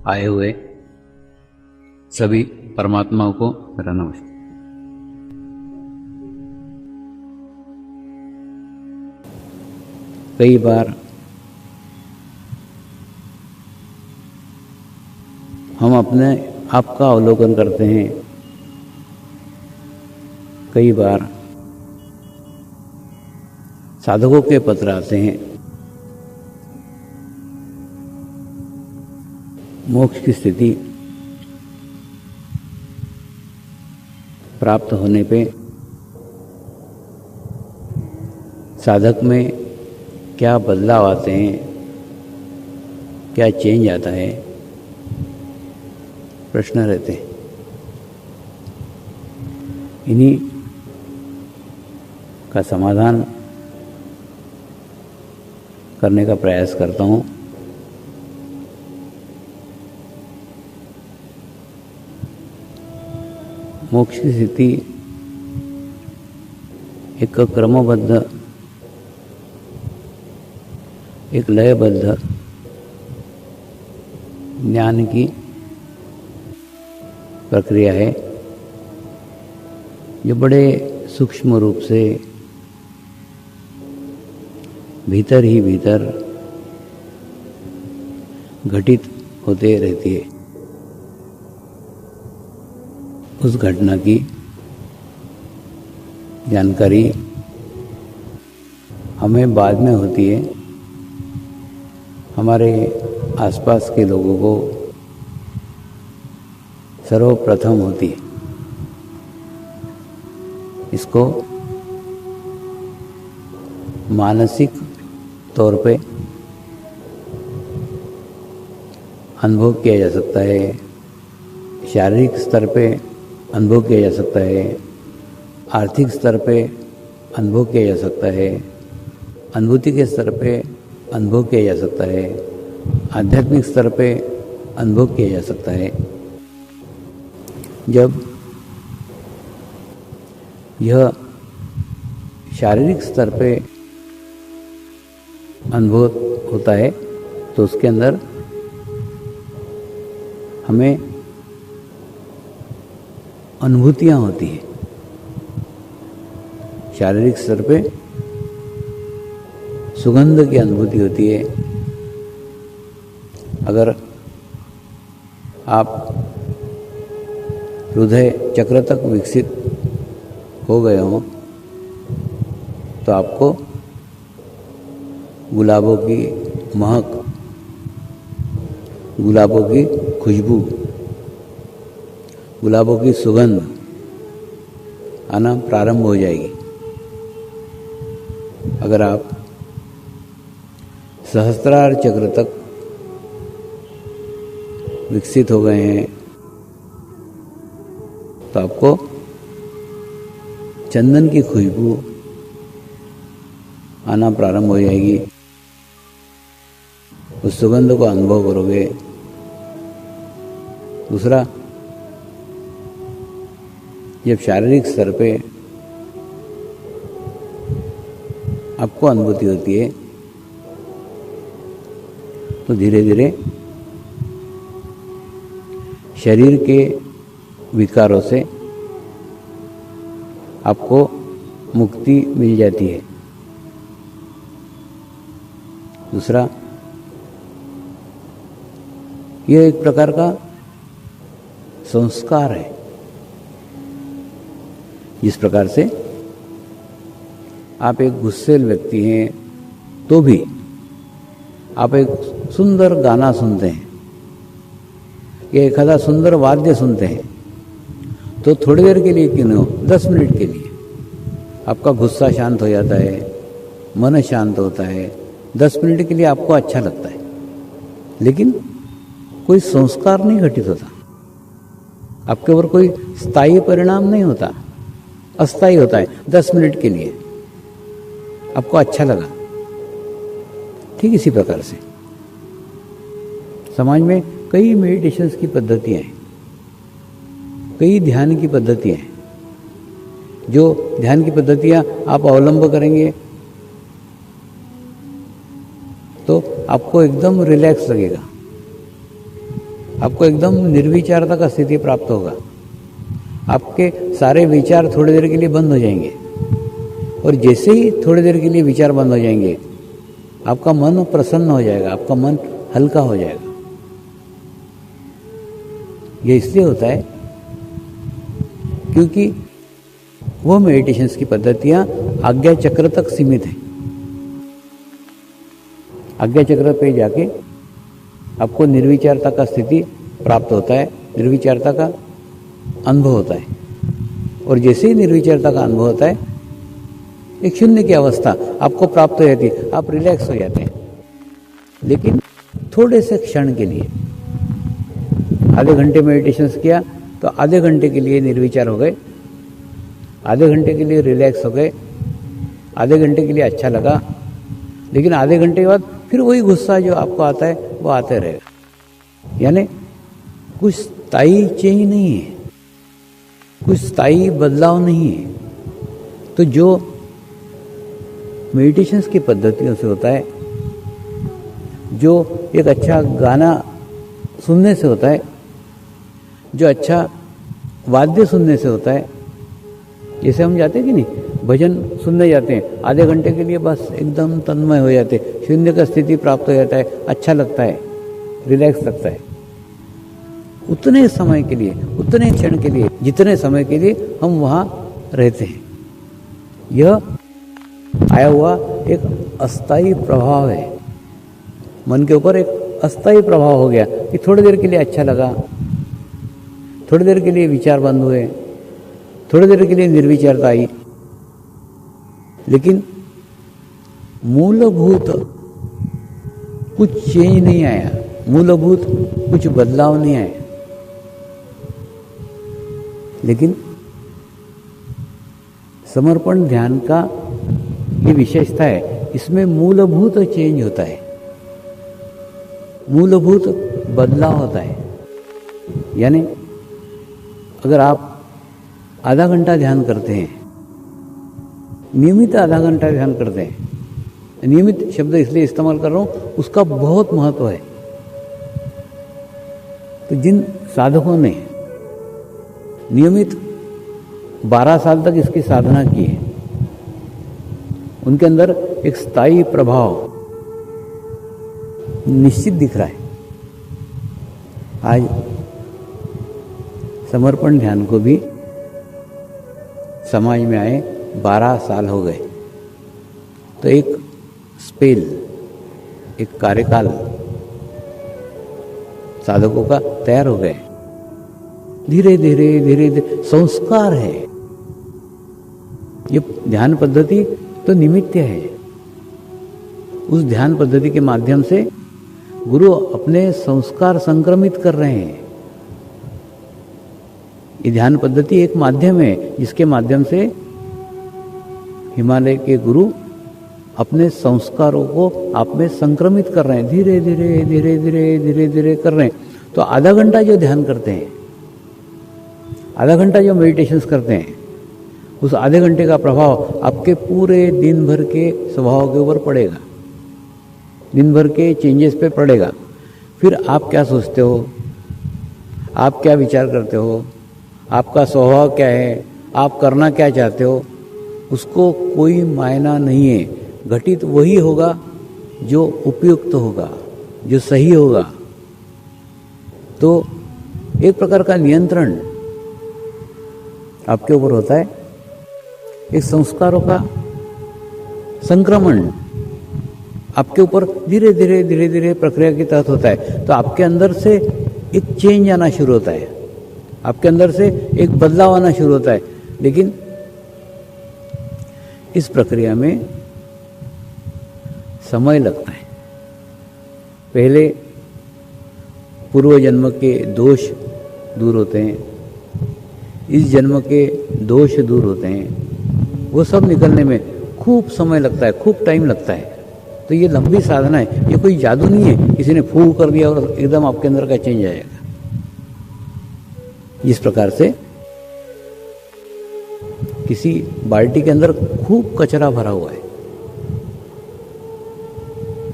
आए हुए सभी परमात्माओं को मेरा नमस्कार। कई बार हम अपने आप का अवलोकन करते हैं, कई बार साधकों के पत्र आते हैं। मोक्ष की स्थिति प्राप्त होने पे साधक में क्या बदलाव आते हैं, क्या चेंज आता है, प्रश्न रहते हैं। इन्हीं का समाधान करने का प्रयास करता हूँ। मोक्ष की स्थिति एक क्रमबद्ध, एक लयबद्ध ज्ञान की प्रक्रिया है, जो बड़े सूक्ष्म रूप से भीतर ही भीतर घटित होते रहती है। उस घटना की जानकारी हमें बाद में होती है, हमारे आसपास के लोगों को सर्वप्रथम होती है। इसको मानसिक तौर पे अनुभव किया जा सकता है, शारीरिक स्तर पे अनुभव किया जा सकता है, आर्थिक स्तर पे अनुभव किया जा सकता है, अनुभूति के स्तर पे अनुभव किया जा सकता है, आध्यात्मिक स्तर पे अनुभव किया जा सकता है। जब यह शारीरिक स्तर पे अनुभव होता है तो उसके अंदर हमें अनुभूतियाँ होती हैं। शारीरिक स्तर पे सुगंध की अनुभूति होती है। अगर आप हृदय चक्र तक विकसित हो गए हों तो आपको गुलाबों की महक, गुलाबों की खुशबू, गुलाबों की सुगंध आना प्रारंभ हो जाएगी। अगर आप सहस्त्रार चक्र तक विकसित हो गए हैं तो आपको चंदन की खुशबू आना प्रारंभ हो जाएगी। उस सुगंध को अनुभव करोगे। दूसरा, जब शारीरिक स्तर पे आपको अनुभूति होती है तो धीरे धीरे शरीर के विकारों से आपको मुक्ति मिल जाती है। दूसरा, यह एक प्रकार का संस्कार है। जिस प्रकार से आप एक गुस्सैल व्यक्ति हैं तो भी आप एक सुंदर गाना सुनते हैं या एखादा सुंदर वाद्य सुनते हैं तो थोड़ी देर के लिए क्यों नहीं हो, 10 मिनट के लिए आपका गुस्सा शांत हो जाता है, मन शांत होता है। 10 मिनट के लिए आपको अच्छा लगता है, लेकिन कोई संस्कार नहीं घटित होता, आपके ऊपर कोई स्थायी परिणाम नहीं होता, अस्थायी होता है। 10 मिनट के लिए आपको अच्छा लगा। ठीक इसी प्रकार से समाज में कई मेडिटेशंस की पद्धतियाँ हैं, कई ध्यान की पद्धतियाँ हैं। जो ध्यान की पद्धतियाँ आप अवलंब करेंगे तो आपको एकदम रिलैक्स लगेगा, आपको एकदम निर्विचारता का स्थिति प्राप्त होगा। आपके सारे विचार थोड़ी देर के लिए बंद हो जाएंगे, और जैसे ही थोड़ी देर के लिए विचार बंद हो जाएंगे, आपका मन प्रसन्न हो जाएगा, आपका मन हल्का हो जाएगा। ये इसलिए होता है क्योंकि वो मेडिटेशंस की पद्धतियां आज्ञा चक्र तक सीमित है। आज्ञा चक्र पे जाके आपको निर्विचारता का स्थिति प्राप्त होता है, निर्विचारता का अनुभव होता है, और जैसे ही निर्विचारता का अनुभव होता है, एक शून्य की अवस्था आपको प्राप्त हो जाती है, आप रिलैक्स हो जाते हैं। लेकिन थोड़े से क्षण के लिए, आधे घंटे मेडिटेशंस किया तो आधे घंटे के लिए निर्विचार हो गए, आधे घंटे के लिए रिलैक्स हो गए, आधे घंटे के लिए अच्छा लगा, लेकिन आधे घंटे के बाद फिर वही गुस्सा जो आपको आता है वो आते रहेगा। यानी कुछ स्थायी चेंज नहीं है, कुछ स्थायी बदलाव नहीं है। तो जो मेडिटेशंस की पद्धतियों से होता है, जो एक अच्छा गाना सुनने से होता है, जो अच्छा वाद्य सुनने से होता है, जैसे हम जाते हैं कि नहीं, भजन सुनने जाते हैं, आधे घंटे के लिए बस एकदम तन्मय हो जाते हैं, शून्य का स्थिति प्राप्त हो जाता है, अच्छा लगता है, रिलैक्स लगता है। उतने समय के लिए, उतने क्षण के लिए, जितने समय के लिए हम वहाँ रहते हैं, यह आया हुआ एक अस्थायी प्रभाव है। मन के ऊपर एक अस्थायी प्रभाव हो गया कि थोड़ी देर के लिए अच्छा लगा, थोड़ी देर के लिए विचार बंद हुए, थोड़ी देर के लिए निर्विचारता आई, लेकिन मूलभूत कुछ चेंज नहीं आया, मूलभूत कुछ बदलाव नहीं आया। लेकिन समर्पण ध्यान का ये विशेषता है, इसमें मूलभूत चेंज होता है, मूलभूत बदलाव होता है। यानी अगर आप आधा घंटा ध्यान करते हैं, नियमित आधा घंटा ध्यान करते हैं, नियमित शब्द इसलिए इस्तेमाल कर रहा हूं, उसका बहुत महत्व है। तो जिन साधकों ने नियमित 12 साल तक इसकी साधना की है, उनके अंदर एक स्थायी प्रभाव निश्चित दिख रहा है। आज समर्पण ध्यान को भी समाज में आए 12 साल हो गए, तो एक स्पेल, एक कार्यकाल साधकों का तैयार हो गए। धीरे धीरे धीरे धीरे संस्कार है। ये ध्यान पद्धति तो निमित्त है। उस ध्यान पद्धति के माध्यम से गुरु अपने संस्कार संक्रमित कर रहे हैं। ये ध्यान पद्धति एक माध्यम है जिसके माध्यम से हिमालय के गुरु अपने संस्कारों को आप में संक्रमित कर रहे हैं। धीरे धीरे धीरे धीरे धीरे धीरे कर रहे हैं। तो आधा घंटा जो ध्यान करते हैं, आधा घंटा जो मेडिटेशंस करते हैं, उस आधे घंटे का प्रभाव आपके पूरे दिन भर के स्वभाव के ऊपर पड़ेगा, दिन भर के चेंजेस पे पड़ेगा। फिर आप क्या सोचते हो, आप क्या विचार करते हो, आपका स्वभाव क्या है, आप करना क्या चाहते हो, उसको कोई मायना नहीं है। घटित वही होगा जो उपयुक्त होगा, जो सही होगा। तो एक प्रकार का नियंत्रण आपके ऊपर होता है, एक संस्कारों का संक्रमण आपके ऊपर धीरे धीरे धीरे धीरे प्रक्रिया के तहत होता है। तो आपके अंदर से एक चेंज आना शुरू होता है, आपके अंदर से एक बदलाव आना शुरू होता है। लेकिन इस प्रक्रिया में समय लगता है। पहले पूर्व जन्म के दोष दूर होते हैं, इस जन्म के दोष दूर होते हैं, वो सब निकलने में खूब समय लगता है, खूब टाइम लगता है। तो ये लंबी साधना है, ये कोई जादू नहीं है किसी ने फूंक कर दिया और एकदम आपके अंदर का चेंज आएगा। जिस प्रकार से किसी बाल्टी के अंदर खूब कचरा भरा हुआ है,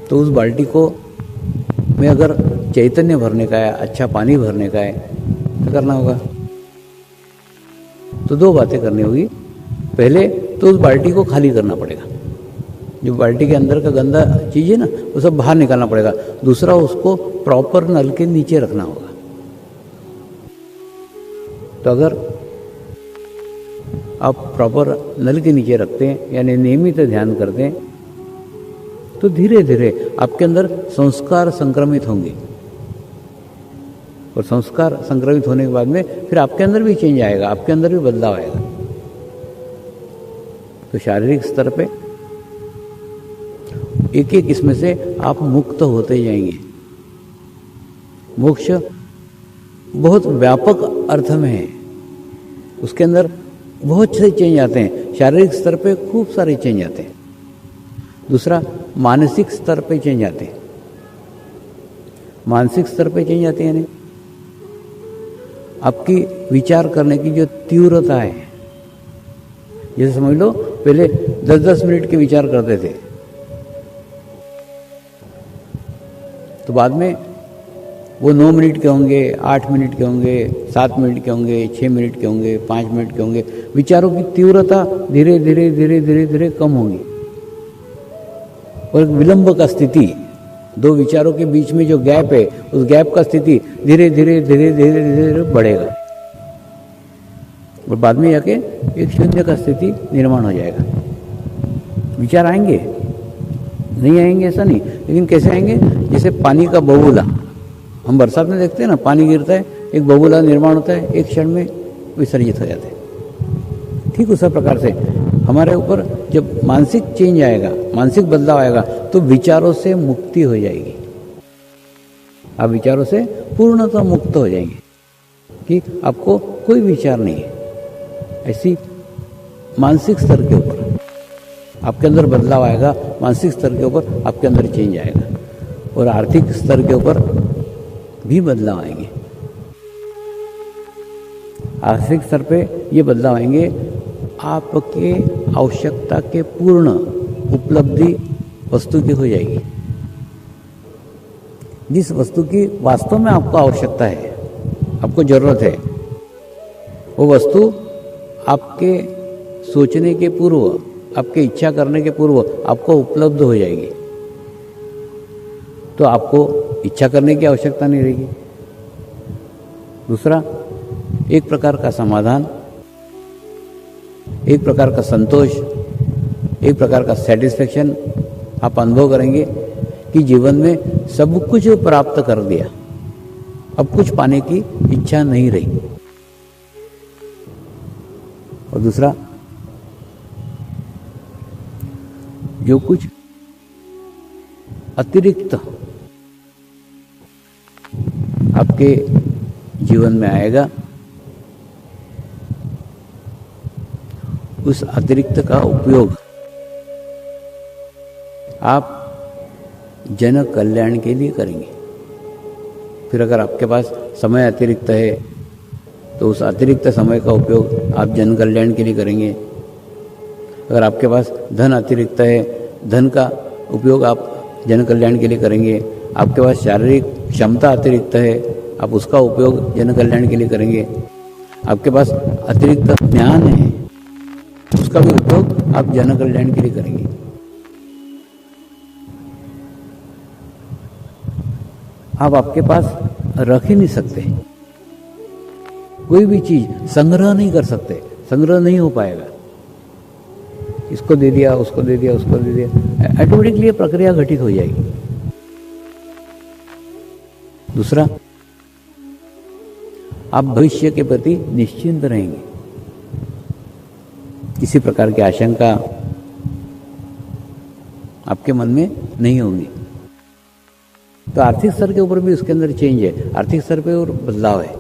तो उस बाल्टी को में अगर चैतन्य भरने का है, अच्छा पानी भरने का है, तो करना होगा। तो दो बातें करनी होगी। पहले तो उस बाल्टी को खाली करना पड़ेगा, जो बाल्टी के अंदर का गंदा चीज़ है ना वो सब बाहर निकालना पड़ेगा। दूसरा, उसको प्रॉपर नल के नीचे रखना होगा। तो अगर आप प्रॉपर नल के नीचे रखते हैं, यानी नियमित ध्यान करते हैं, तो धीरे धीरे आपके अंदर संस्कार संक्रमित होंगे, और संस्कार संक्रमित होने के बाद में फिर आपके अंदर भी चेंज आएगा, आपके अंदर भी बदलाव आएगा। तो शारीरिक स्तर पे एक एक इसमें से आप मुक्त होते जाएंगे। मोक्ष बहुत व्यापक अर्थ में है, उसके अंदर बहुत से चेंज आते हैं। शारीरिक स्तर पे खूब सारे चेंज आते हैं। दूसरा, मानसिक स्तर पे चेंज आते हैं। मानसिक स्तर पे चेंज आते हैं यानी आपकी विचार करने की जो तीव्रता है, जैसे समझ लो पहले 10-10 मिनट के विचार करते थे, तो बाद में वो 9 मिनट के होंगे, 8 मिनट के होंगे, 7 मिनट के होंगे, 6 मिनट के होंगे, 5 मिनट के होंगे। विचारों की तीव्रता धीरे धीरे धीरे धीरे धीरे कम होगी, और एक विलंब का स्थिति, दो विचारों के बीच में जो गैप है, उस गैप का स्थिति धीरे धीरे धीरे धीरे धीरे बढ़ेगा, और बाद में जाके एक शून्य का स्थिति निर्माण हो जाएगा। विचार आएंगे, नहीं आएंगे ऐसा नहीं, लेकिन कैसे आएंगे? जैसे पानी का बबूला, हम बरसात में देखते हैं ना, पानी गिरता है, एक बबूला निर्माण होता है, एक क्षण में विसर्जित हो जाता है। ठीक उसी प्रकार से हमारे ऊपर जब मानसिक चेंज आएगा, मानसिक बदलाव आएगा, तो विचारों से मुक्ति हो जाएगी। आप विचारों से पूर्णतः मुक्त हो जाएंगे कि आपको कोई विचार नहीं है। ऐसी मानसिक स्तर के ऊपर आपके अंदर बदलाव आएगा, मानसिक स्तर के ऊपर आपके अंदर चेंज आएगा, और आर्थिक स्तर के ऊपर भी बदलाव आएंगे। आर्थिक स्तर पे ये बदलाव आएंगे, आपके आवश्यकता के पूर्ण उपलब्धि वस्तु की हो जाएगी। जिस वस्तु की वास्तव में आपको आवश्यकता है, आपको जरूरत है, वो वस्तु आपके सोचने के पूर्व, आपके इच्छा करने के पूर्व आपको उपलब्ध हो जाएगी। तो आपको इच्छा करने की आवश्यकता नहीं रहेगी। दूसरा, एक प्रकार का समाधान, एक प्रकार का संतोष, एक प्रकार का सेटिस्फेक्शन आप अनुभव करेंगे कि जीवन में सब कुछ प्राप्त कर दिया, अब कुछ पाने की इच्छा नहीं रही। और दूसरा, जो कुछ अतिरिक्त आपके जीवन में आएगा, उस अतिरिक्त का उपयोग आप जन कल्याण के लिए करेंगे। फिर अगर आपके पास समय अतिरिक्त है, तो उस अतिरिक्त समय का उपयोग आप जन कल्याण के लिए करेंगे। अगर आपके पास धन अतिरिक्त है, धन का उपयोग आप जन कल्याण के लिए करेंगे। आपके पास शारीरिक क्षमता अतिरिक्त है, आप उसका उपयोग जन कल्याण के लिए करेंगे। आपके पास अतिरिक्त ज्ञान है, उसका भी उपयोग आप जन कल्याण के लिए करेंगे। आप आपके पास रख ही नहीं सकते, कोई भी चीज संग्रह नहीं कर सकते, संग्रह नहीं हो पाएगा। इसको दे दिया, उसको दे दिया, उसको दे दिया, ऑटोमेटिकली प्रक्रिया घटित हो जाएगी। दूसरा, आप भविष्य के प्रति निश्चिंत रहेंगे, किसी प्रकार की आशंका आपके मन में नहीं होगी। तो आर्थिक स्तर के ऊपर भी उसके अंदर चेंज है, आर्थिक स्तर पे और बदलाव है।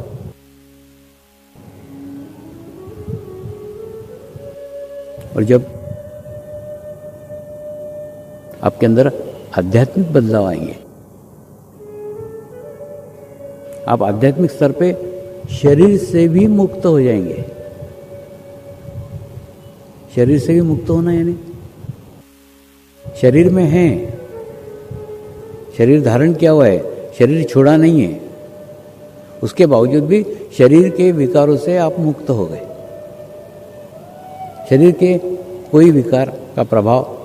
और जब आपके अंदर आध्यात्मिक बदलाव आएंगे, आप आध्यात्मिक स्तर पे शरीर से भी मुक्त हो जाएंगे। शरीर से भी मुक्त होना यानी शरीर में है, शरीर धारण किया हुआ है, शरीर छोड़ा नहीं है, उसके बावजूद भी शरीर के विकारों से आप मुक्त हो गए। शरीर के कोई विकार का प्रभाव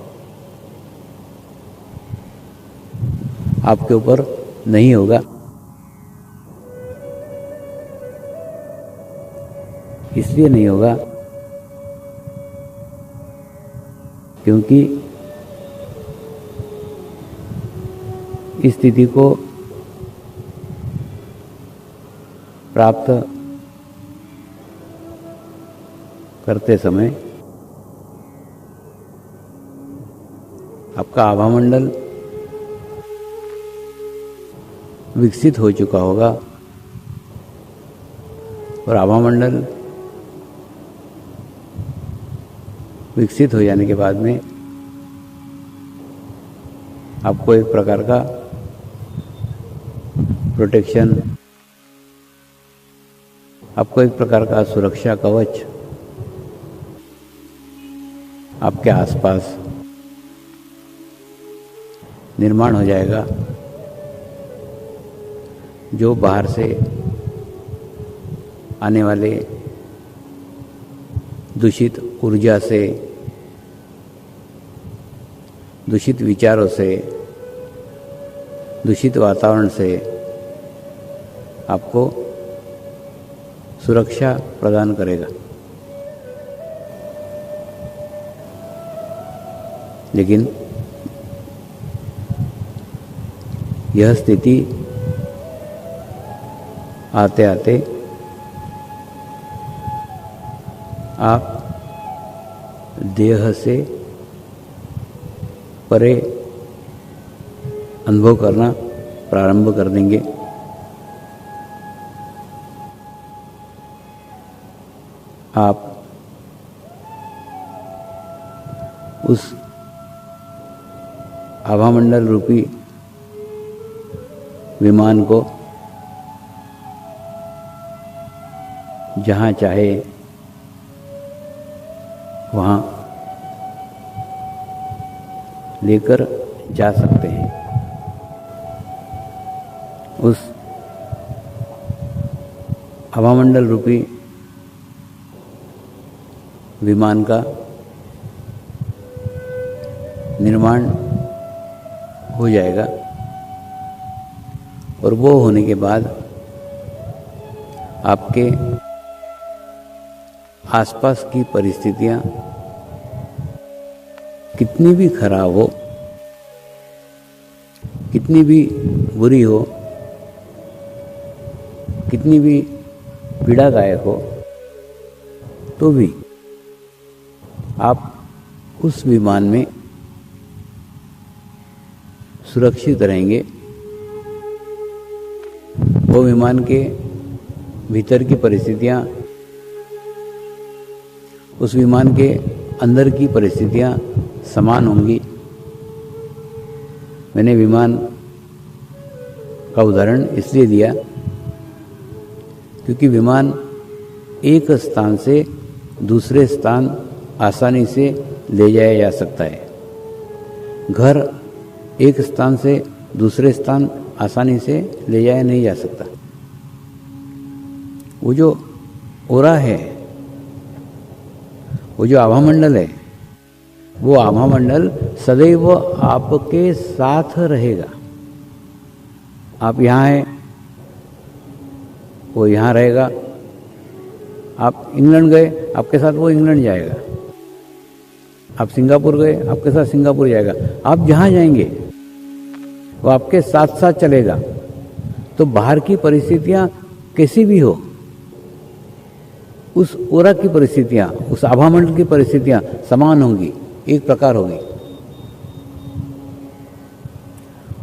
आपके ऊपर नहीं होगा। इसलिए नहीं होगा क्योंकि इस स्थिति को प्राप्त करते समय आपका आभामंडल विकसित हो चुका होगा और आभामंडल विकसित हो जाने के बाद में आपको एक प्रकार का प्रोटेक्शन, आपको एक प्रकार का सुरक्षा कवच आपके आसपास निर्माण हो जाएगा, जो बाहर से आने वाले दूषित ऊर्जा से, दूषित विचारों से, दूषित वातावरण से आपको सुरक्षा प्रदान करेगा। लेकिन यह स्थिति आते आते आप देह से परे अनुभव करना प्रारंभ कर देंगे। आप उस आभामंडल रूपी विमान को जहाँ चाहे वहाँ लेकर जा सकते हैं। उस आभामंडल रूपी विमान का निर्माण हो जाएगा और वो होने के बाद आपके आसपास की परिस्थितियां कितनी भी खराब हो, कितनी भी बुरी हो, कितनी भी पीड़ादायक हो, तो भी आप उस विमान में सुरक्षित रहेंगे। वो विमान के भीतर की परिस्थितियां, उस विमान के अंदर की परिस्थितियां समान होंगी। मैंने विमान का उदाहरण इसलिए दिया क्योंकि विमान एक स्थान से दूसरे स्थान आसानी से ले जाया जा सकता है। घर एक स्थान से दूसरे स्थान आसानी से ले जाया नहीं जा सकता। वो जो ओरा है, वो जो आभामंडल है, वो आभामंडल सदैव आपके साथ रहेगा। आप यहाँ हैं, वो यहाँ रहेगा। आप इंग्लैंड गए, आपके साथ वो इंग्लैंड जाएगा। आप सिंगापुर गए, आपके साथ सिंगापुर जाएगा। आप जहाँ जाएंगे वो आपके साथ साथ चलेगा। तो बाहर की परिस्थितियाँ कैसी भी हो, उस ओरा की परिस्थितियाँ, उस आभामंडल की परिस्थितियाँ समान होंगी, एक प्रकार होगी।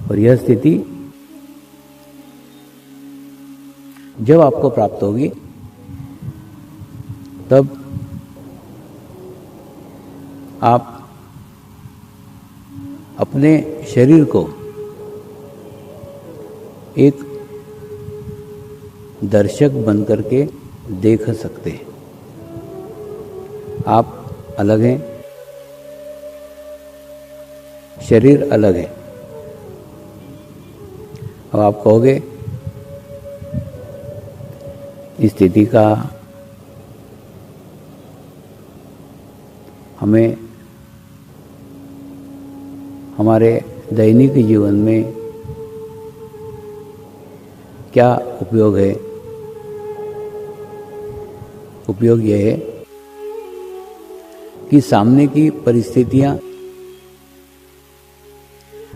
और यह स्थिति जब आपको प्राप्त होगी तब आप अपने शरीर को एक दर्शक बन करके देख सकते हैं। आप अलग हैं, शरीर अलग है। अब आप कहोगे इस स्थिति का हमें हमारे दैनिक जीवन में क्या उपयोग है? उपयोग यह है कि सामने की परिस्थितियां,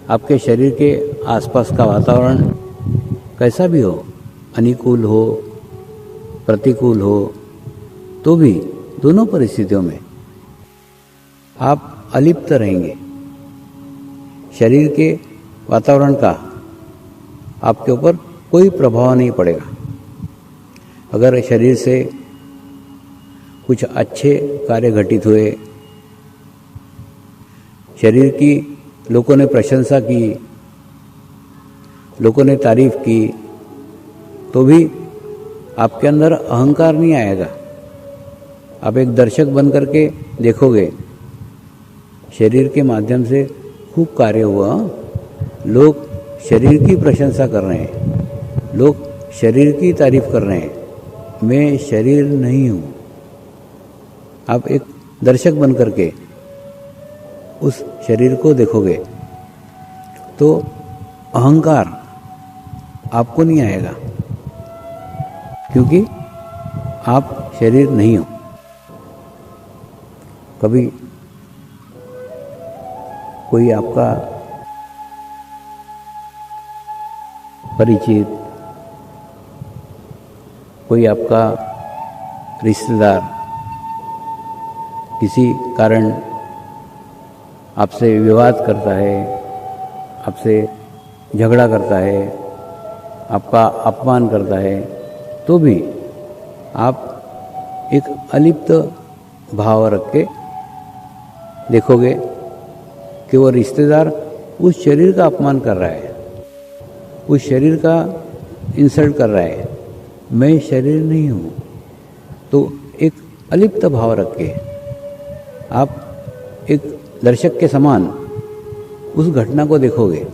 आपके शरीर के आसपास का वातावरण कैसा भी हो, अनुकूल हो, प्रतिकूल हो, तो भी दोनों परिस्थितियों में आप अलिप्त रहेंगे। शरीर के वातावरण का आपके ऊपर कोई प्रभाव नहीं पड़ेगा। अगर शरीर से कुछ अच्छे कार्य घटित हुए, शरीर की लोगों ने प्रशंसा की, लोगों ने तारीफ की, तो भी आपके अंदर अहंकार नहीं आएगा। आप एक दर्शक बन करके देखोगे, शरीर के माध्यम से खूब कार्य हुआ, लोग शरीर की प्रशंसा कर रहे हैं, लोग शरीर की तारीफ कर रहे हैं, मैं शरीर नहीं हूँ। आप एक दर्शक बन करके उस शरीर को देखोगे तो अहंकार आपको नहीं आएगा, क्योंकि आप शरीर नहीं हो। कभी कोई आपका परिचित, कोई आपका रिश्तेदार किसी कारण आपसे विवाद करता है, आपसे झगड़ा करता है, आपका अपमान करता है, तो भी आप एक अलिप्त भाव रख के देखोगे कि वो रिश्तेदार उस शरीर का अपमान कर रहा है, उस शरीर का इंसल्ट कर रहा है, मैं शरीर नहीं हूँ। तो एक अलिप्त भाव रख के आप एक दर्शक के समान उस घटना को देखोगे,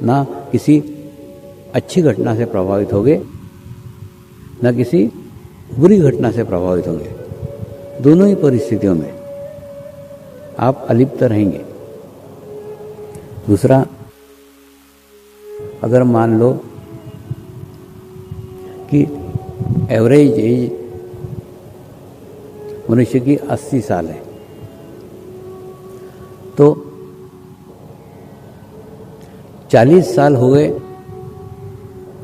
ना किसी अच्छी घटना से प्रभावित होगे, ना किसी बुरी घटना से प्रभावित होंगे। दोनों ही परिस्थितियों में आप अलिप्त रहेंगे। दूसरा, अगर मान लो कि एवरेज एज मनुष्य की 80 साल है, तो 40 साल हो गए,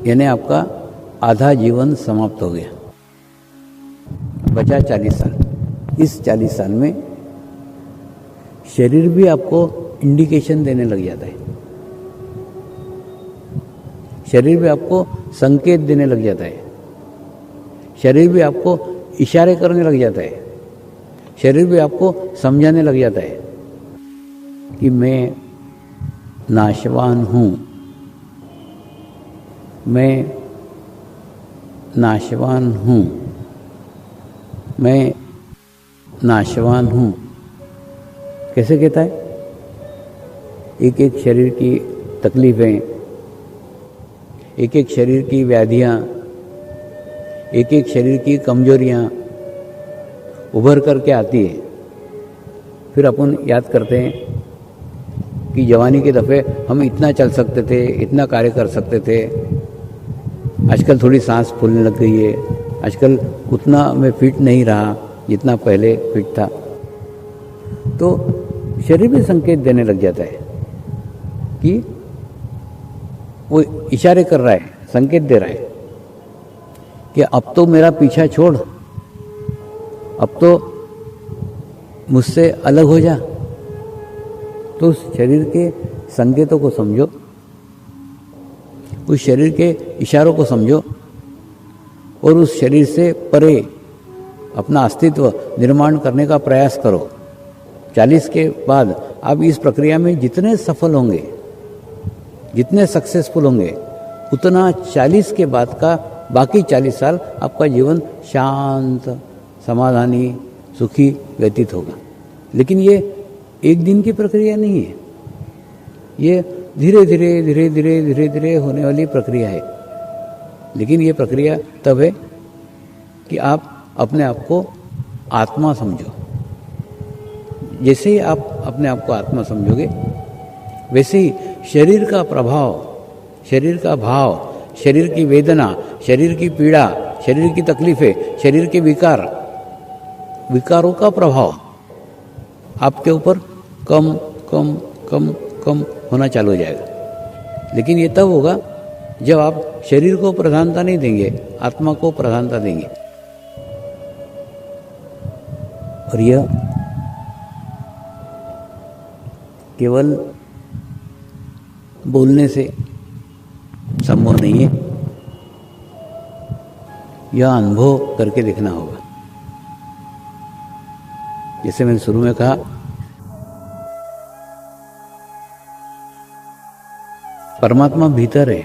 यानी आपका आधा जीवन समाप्त हो गया, बचा 40 साल। इस 40 साल में शरीर भी आपको इंडिकेशन देने लग जाता है, शरीर भी आपको संकेत देने लग जाता है, शरीर भी आपको इशारे करने लग जाता है, शरीर भी आपको समझाने लग जाता है कि मैं नाशवान हूँ, मैं नाशवान हूँ, मैं नाशवान हूँ। कैसे कहता है? एक एक शरीर की तकलीफ़ें, एक एक शरीर की व्याधियाँ, एक एक शरीर की कमजोरियाँ उभर करके आती है। फिर अपन याद करते हैं कि जवानी के दफ़े हम इतना चल सकते थे, इतना कार्य कर सकते थे, आजकल थोड़ी सांस फूलने लग गई है, आजकल उतना मैं फिट नहीं रहा जितना पहले फिट था। तो शरीर भी संकेत देने लग जाता है कि वो इशारे कर रहा है, संकेत दे रहा है कि अब तो मेरा पीछा छोड़, अब तो मुझसे अलग हो जा। तो उस शरीर के संकेतों को समझो, उस शरीर के इशारों को समझो और उस शरीर से परे अपना अस्तित्व निर्माण करने का प्रयास करो। 40 के बाद आप इस प्रक्रिया में जितने सफल होंगे, जितने सक्सेसफुल होंगे, उतना 40 के बाद का बाकी 40 साल आपका जीवन शांत, समाधानी, सुखी व्यतीत होगा। लेकिन ये एक दिन की प्रक्रिया नहीं है, ये धीरे धीरे धीरे धीरे धीरे धीरे होने वाली प्रक्रिया है। लेकिन ये प्रक्रिया तब है कि आप अपने आप को आत्मा समझो। जैसे ही आप अपने आप को आत्मा समझोगे, वैसे ही शरीर का प्रभाव, शरीर का भाव, शरीर की वेदना, शरीर की पीड़ा, शरीर की तकलीफें, शरीर के विकारों का प्रभाव आपके ऊपर कम कम कम कम होना चालू हो जाएगा। लेकिन ये तब होगा जब आप शरीर को प्रधानता नहीं देंगे, आत्मा को प्रधानता देंगे। और यह केवल बोलने से संभव नहीं है, यह अनुभव करके देखना होगा। जैसे मैंने शुरू में कहा, परमात्मा भीतर है,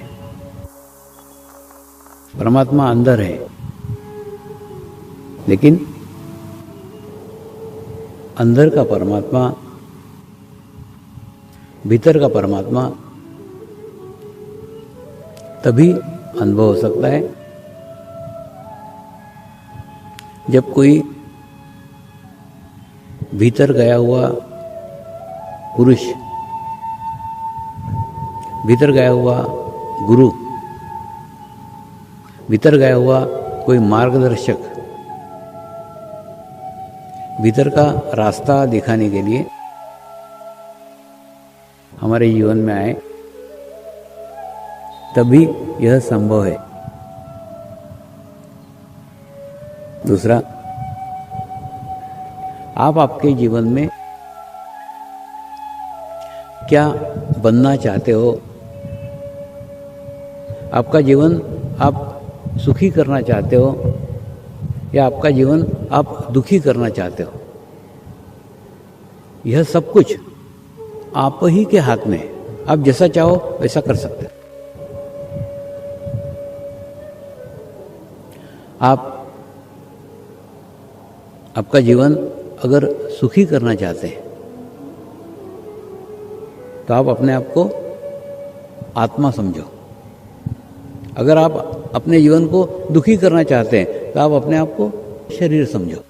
परमात्मा अंदर है, लेकिन अंदर का परमात्मा, भीतर का परमात्मा तभी अनुभव हो सकता है जब कोई भीतर गया हुआ पुरुष, भीतर गया हुआ गुरु, भीतर गया हुआ कोई मार्गदर्शक भीतर का रास्ता दिखाने के लिए हमारे जीवन में आए, तभी यह संभव है। दूसरा, आप आपके जीवन में क्या बनना चाहते हो? आपका जीवन आप सुखी करना चाहते हो या आपका जीवन आप दुखी करना चाहते हो? यह सब कुछ आप ही के हाथ में है। आप जैसा चाहो वैसा कर सकते हो। आपका जीवन अगर सुखी करना चाहते हैं तो आप अपने आप को आत्मा समझो। अगर आप अपने जीवन को दुखी करना चाहते हैं तो आप अपने आप को शरीर समझो।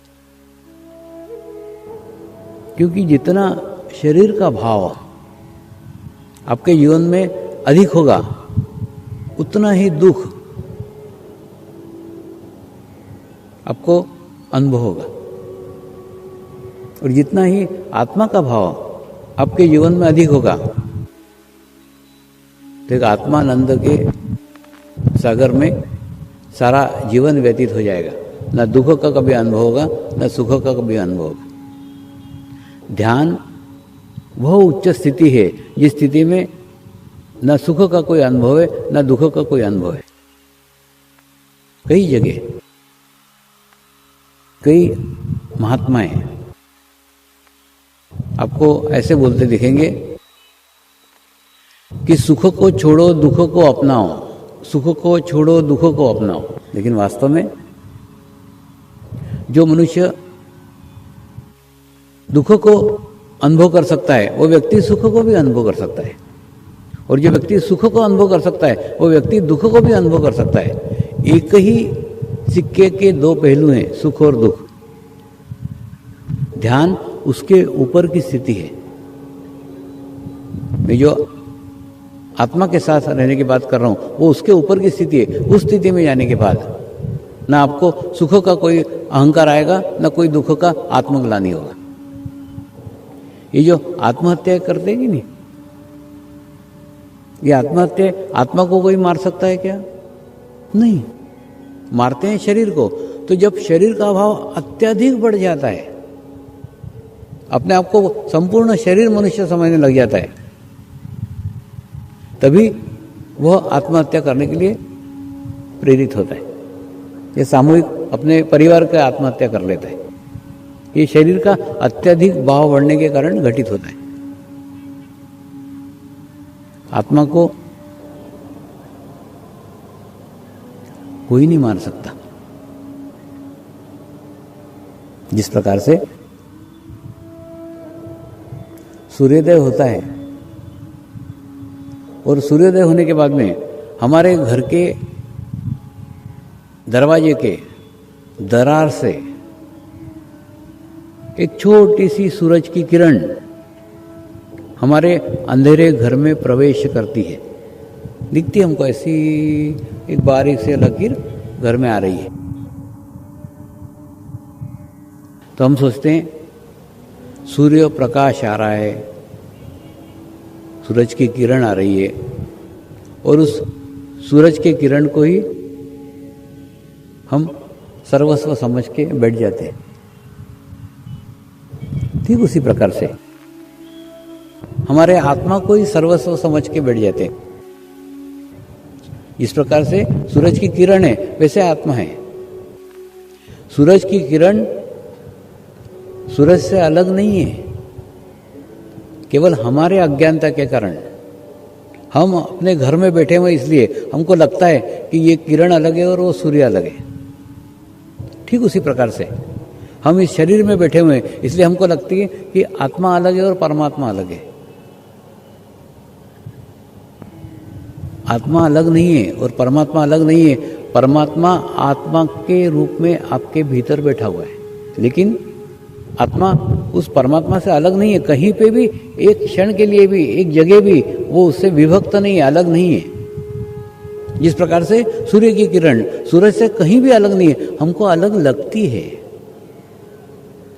क्योंकि जितना शरीर का भाव आपके जीवन में अधिक होगा, उतना ही दुख आपको अनुभव होगा। और जितना ही आत्मा का भाव आपके जीवन में अधिक होगा, तो एक आत्मानंद के सागर में सारा जीवन व्यतीत हो जाएगा। न दुख का कभी अनुभव होगा, न सुख का कभी अनुभव होगा। ध्यान वह उच्च स्थिति है जिस स्थिति में न सुख का कोई अनुभव है, न दुख का कोई अनुभव है। कई जगह कई महात्माएं आपको ऐसे बोलते दिखेंगे कि सुख को छोड़ो, दुख को अपनाओ, सुख को छोड़ो, दुख को अपनाओ। लेकिन वास्तव में जो मनुष्य दुख को अनुभव कर सकता है, वो व्यक्ति सुख को भी अनुभव कर सकता है। और जो व्यक्ति सुख को अनुभव कर सकता है, वो व्यक्ति दुख को भी अनुभव कर सकता है। एक ही सिक्के के दो पहलू हैं, सुख और दुख। ध्यान उसके ऊपर की स्थिति है। मैं जो आत्मा के साथ रहने की बात कर रहा हूं, वो उसके ऊपर की स्थिति है। उस स्थिति में जाने के बाद ना आपको सुख का कोई अहंकार आएगा, ना कोई दुख का आत्मग्लानि होगा। ये जो आत्महत्या करते कि नहीं, ये आत्महत्या, आत्मा को कोई मार सकता है क्या? नहीं, मारते हैं शरीर को। तो जब शरीर का अभाव अत्यधिक बढ़ जाता है, अपने आप को संपूर्ण शरीर मनुष्य समझने लग जाता है, तभी वह आत्महत्या करने के लिए प्रेरित होता है। ये सामूहिक अपने परिवार का आत्महत्या कर लेता है। ये शरीर का अत्यधिक भाव बढ़ने के कारण घटित होता है। आत्मा को कोई नहीं मार सकता। जिस प्रकार से सूर्योदय होता है और सूर्योदय होने के बाद में हमारे घर के दरवाजे के दरार से एक छोटी सी सूरज की किरण हमारे अंधेरे घर में प्रवेश करती है। दिखती है हमको ऐसी एक बारीक सी लकीर घर में आ रही है। तो हम सोचते हैं सूर्य प्रकाश आ रहा है, सूरज की किरण आ रही है, और उस सूरज के किरण को ही हम सर्वस्व समझ के बैठ जाते हैं। ठीक उसी प्रकार से हमारे आत्मा को ही सर्वस्व समझ के बैठ जाते हैं। इस प्रकार से सूरज की किरण है, वैसे आत्मा है। सूरज की किरण सूरज से अलग नहीं है, केवल हमारे अज्ञानता के कारण हम अपने घर में बैठे हुए इसलिए हमको लगता है कि ये किरण अलग है और वो सूर्य अलग है। ठीक उसी प्रकार से हम इस शरीर में बैठे हुए हैं इसलिए हमको लगती है कि आत्मा अलग है और परमात्मा अलग है। आत्मा अलग नहीं है और परमात्मा अलग नहीं है। परमात्मा आत्मा के रूप में आपके भीतर बैठा हुआ है, लेकिन आत्मा उस परमात्मा से अलग नहीं है। कहीं पे भी एक क्षण के लिए भी, एक जगह भी वो उससे विभक्त नहीं है, अलग नहीं है। जिस प्रकार से सूर्य की किरण सूरज से कहीं भी अलग नहीं है। हमको अलग लगती है,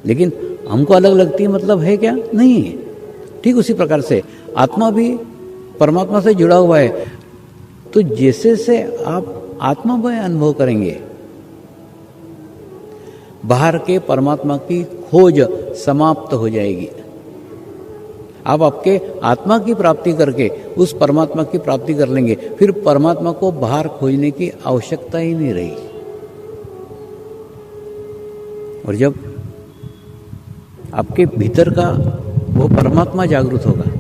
लेकिन हमको अलग लगती है मतलब है क्या? नहीं है। ठीक उसी प्रकार से आत्मा भी परमात्मा से जुड़ा हुआ है। तो जैसे से आप आत्मामय अनुभव करेंगे, बाहर के परमात्मा की खोज समाप्त हो जाएगी। आप आपके आत्मा की प्राप्ति करके उस परमात्मा की प्राप्ति कर लेंगे, फिर परमात्मा को बाहर खोजने की आवश्यकता ही नहीं रही। और जब आपके भीतर का वो परमात्मा जागृत होगा,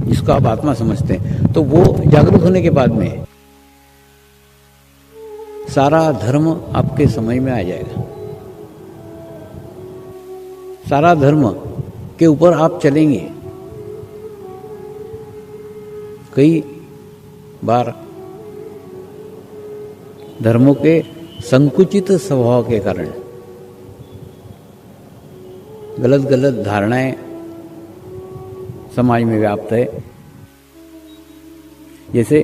जिसको आप आत्मा समझते हैं, तो वो जागृत होने के बाद में सारा धर्म आपके समझ में आ जाएगा। सारा धर्म के ऊपर आप चलेंगे। कई बार धर्मों के संकुचित स्वभाव के कारण गलत गलत धारणाएं समाज में व्याप्त है। जैसे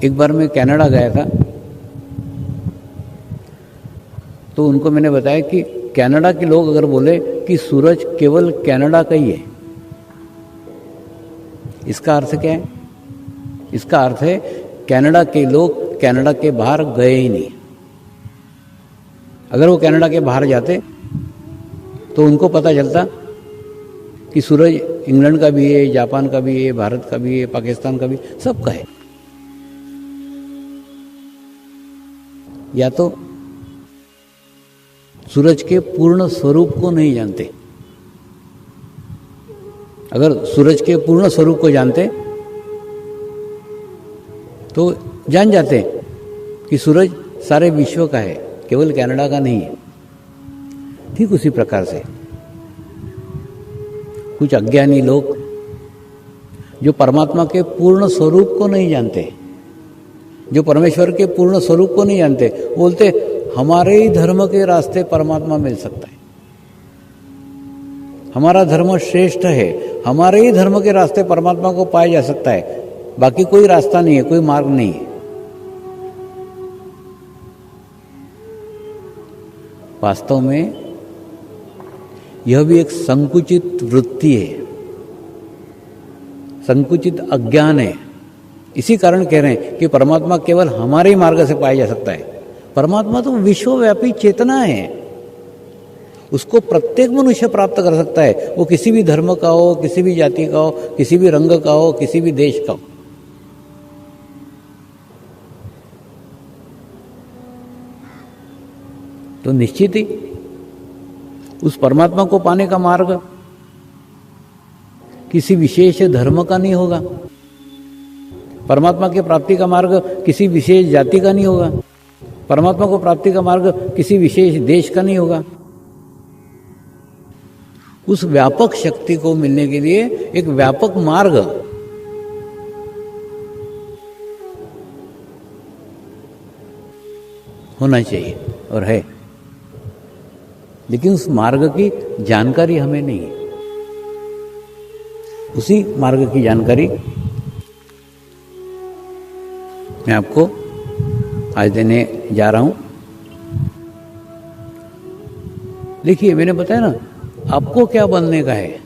एक बार मैं कनाडा गया था, तो उनको मैंने बताया कि कनाडा के लोग अगर बोले कि सूरज केवल कनाडा का ही है, इसका अर्थ क्या है? इसका अर्थ है कनाडा के लोग कनाडा के बाहर गए ही नहीं। अगर वो कनाडा के बाहर जाते तो उनको पता चलता कि सूरज इंग्लैंड का भी है, जापान का भी है, भारत का भी है, पाकिस्तान का भी, सबका है। या तो सूरज के पूर्ण स्वरूप को नहीं जानते। अगर सूरज के पूर्ण स्वरूप को जानते तो जान जाते कि सूरज सारे विश्व का है, केवल कनाडा का नहीं है। ठीक उसी प्रकार से कुछ अज्ञानी लोग जो परमात्मा के पूर्ण स्वरूप को नहीं जानते, जो परमेश्वर के पूर्ण स्वरूप को नहीं जानते, बोलते हमारे ही धर्म के रास्ते परमात्मा मिल सकता है, हमारा धर्म श्रेष्ठ है, हमारे ही धर्म के रास्ते परमात्मा को पाया जा सकता है, बाकी कोई रास्ता नहीं है, कोई मार्ग नहीं है। वास्तव में यह भी एक संकुचित वृत्ति है, संकुचित अज्ञान है। इसी कारण कह रहे हैं कि परमात्मा केवल हमारे ही मार्ग से पाया जा सकता है। परमात्मा तो विश्वव्यापी चेतना है, उसको प्रत्येक मनुष्य प्राप्त कर सकता है। वो किसी भी धर्म का हो, किसी भी जाति का हो, किसी भी रंग का हो, किसी भी देश का हो। तो निश्चित ही उस परमात्मा को पाने का मार्ग किसी विशेष धर्म का नहीं होगा, परमात्मा की प्राप्ति का मार्ग किसी विशेष जाति का नहीं होगा, परमात्मा को प्राप्ति का मार्ग किसी विशेष देश का नहीं होगा। उस व्यापक शक्ति को मिलने के लिए एक व्यापक मार्ग होना चाहिए और है, लेकिन उस मार्ग की जानकारी हमें नहीं है। उसी मार्ग की जानकारी मैं आपको आज देने जा रहा हूं। देखिए, मैंने बताया ना, आपको क्या बनने का है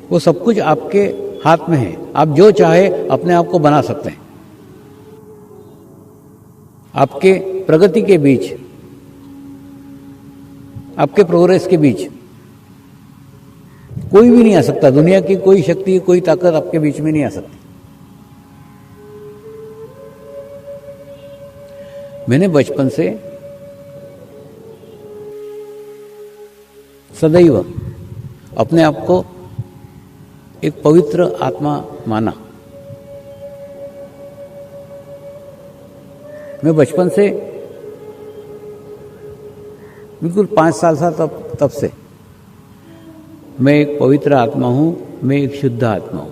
वो सब कुछ आपके हाथ में है। आप जो चाहे अपने आप को बना सकते हैं। आपके प्रगति के बीच, आपके प्रोग्रेस के बीच कोई भी नहीं आ सकता। दुनिया की कोई शक्ति, कोई ताकत आपके बीच में नहीं आ सकती। मैंने बचपन से सदैव अपने आप को एक पवित्र आत्मा माना। मैं बचपन से बिल्कुल 5 साल था तब से मैं एक पवित्र आत्मा हूं, मैं एक शुद्ध आत्मा हूं,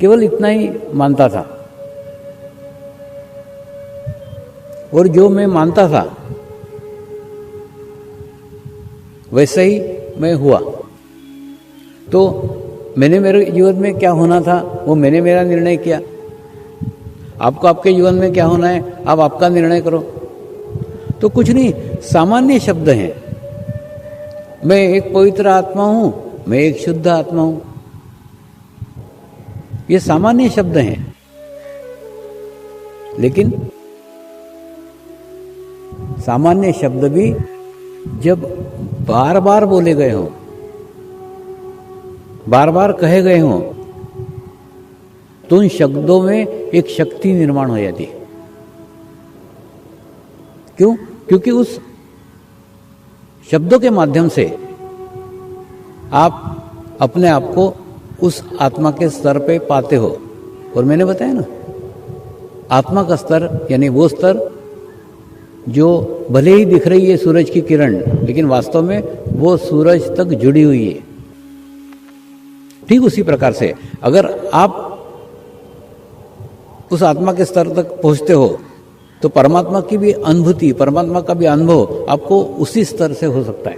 केवल इतना ही मानता था। और जो मैं मानता था वैसे ही मैं हुआ। तो मैंने मेरे जीवन में क्या होना था वो मैंने मेरा निर्णय किया। आपको आपके जीवन में क्या होना है आप आपका निर्णय करो। तो कुछ नहीं, सामान्य शब्द हैं। मैं एक पवित्र आत्मा हूं, मैं एक शुद्ध आत्मा हूं, ये सामान्य शब्द हैं। लेकिन सामान्य शब्द भी जब बार बार बोले गए हों, बार बार कहे गए हों, तो उन शब्दों में एक शक्ति निर्माण हो जाती है। क्यों? क्योंकि उस शब्दों के माध्यम से आप अपने आप को उस आत्मा के स्तर पे पाते हो। और मैंने बताया ना, आत्मा का स्तर यानी वो स्तर जो भले ही दिख रही है सूरज की किरण, लेकिन वास्तव में वो सूरज तक जुड़ी हुई है। ठीक उसी प्रकार से अगर आप उस आत्मा के स्तर तक पहुंचते हो तो परमात्मा की भी अनुभूति, परमात्मा का भी अनुभव आपको उसी स्तर से हो सकता है।